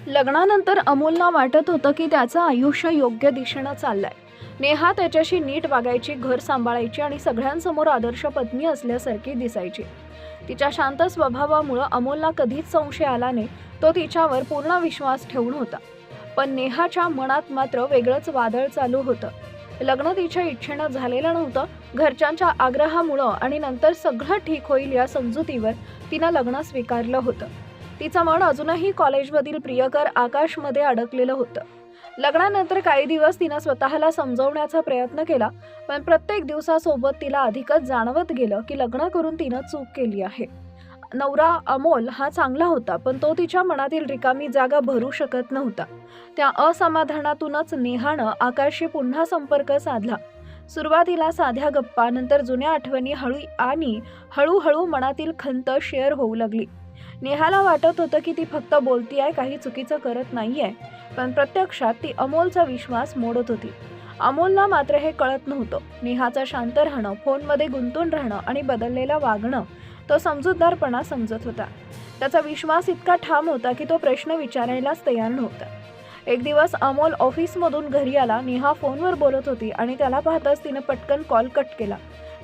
लग्नानंतर अमोलला वाटत होतं की त्याचं आयुष्य योग्य दिशेनं चाललंय. नेहा त्याच्याशी नीट वागायची, घर सांभाळायची आणि सगळ्यांसमोर आदर्श पत्नी असल्यासारखी दिसायची. तिच्या शांत स्वभावामुळं अमोलला कधीच संशय आला नाही. तो तिच्यावर पूर्ण विश्वास ठेवून होता. पण नेहाच्या मनात मात्र वेगळंच वादळ चालू होतं. लग्न तिच्या इच्छेनं झालेलं नव्हतं. घरच्यांच्या आग्रहामुळं आणि नंतर सगळं ठीक होईल या समजुतीवर तिनं लग्न स्वीकारलं होतं. तिचं मन अजूनही कॉलेजमधील प्रियकर आकाशमध्ये अडकलेलं होतं. लग्नानंतर काही दिवस तिनं स्वतःला समजवण्याचा प्रयत्न केला, पण प्रत्येक दिवसासोबत तिला अधिकच जाणवत गेलं की लग्न करून तिनं चूक केली आहे. नवरा अमोल हा चांगला होता, पण तो तिच्या मनातील रिकामी जागा भरू शकत नव्हता. त्या असमाधानातूनच नेहानं आकाशशी पुन्हा संपर्क साधला. सुरुवातीला साध्या गप्पा, नंतर जुन्या आठवणी हळूहळू मनातील खंत शेअर होऊ लागली. नेहाला वाटत होतं की ती फक्त बोलतीये, काही चुकीचं करत नाहीये, पण प्रत्यक्षात ती अमोलचा विश्वास मोडत होती. अमोलला मात्र हे कळत नव्हतं. नेहाचं शांत राहणं, फोनमध्ये गुंतून राहणं आणि बदललेलं वागणं तो समजूतदारपणा समजत होता. त्याचा विश्वास इतका ठाम होता की तो प्रश्न विचारायलाच तयार नव्हता. एक दिवस अमोल ऑफिसमधून घरी आला. नेहा फोनवर बोलत होती आणि त्याला पाहताच तिनं पटकन कॉल कट केला.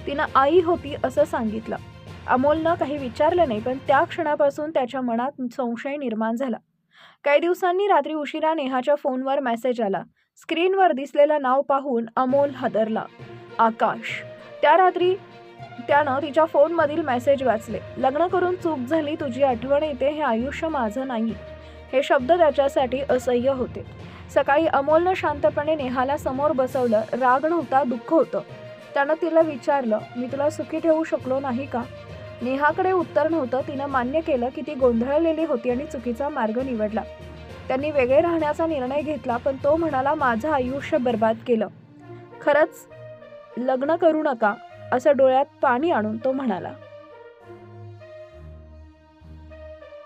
तिनं आई होती असं सांगितलं. अमोलनं काही विचारलं नाही, पण त्या क्षणापासून त्याच्या मनात संशय निर्माण झाला. काही दिवसांनी रात्री उशिरा नेहाच्या फोनवर मेसेज आला. स्क्रीनवर दिसलेलं नाव पाहून अमोल हादरला. आकाश. त्या रात्री त्यानं तिच्या फोनमधील मेसेज वाचले. लग्न करून चूक झाली, तुझी आठवण येते, हे आयुष्य माझं नाही. हे शब्द त्याच्यासाठी असह्य होते. सकाळी अमोलनं शांतपणे नेहाला समोर बसवलं. राग नव्हता, दुःख होतं. त्यानं तिला विचारलं, मी तुला सुखी ठेवू शकलो नाही का? नेहाकडे उत्तर नव्हतं. तिनं मान्य केलं की ती गोंधळलेली होती आणि चुकीचा मार्ग निवडला. त्यांनी वेगळे राहण्याचा निर्णय घेतला, पण तो म्हणाला, माझं आयुष्य बर्बाद केलं. खरंच लग्न करू नका, असं डोळ्यात पाणी आणून तो म्हणाला.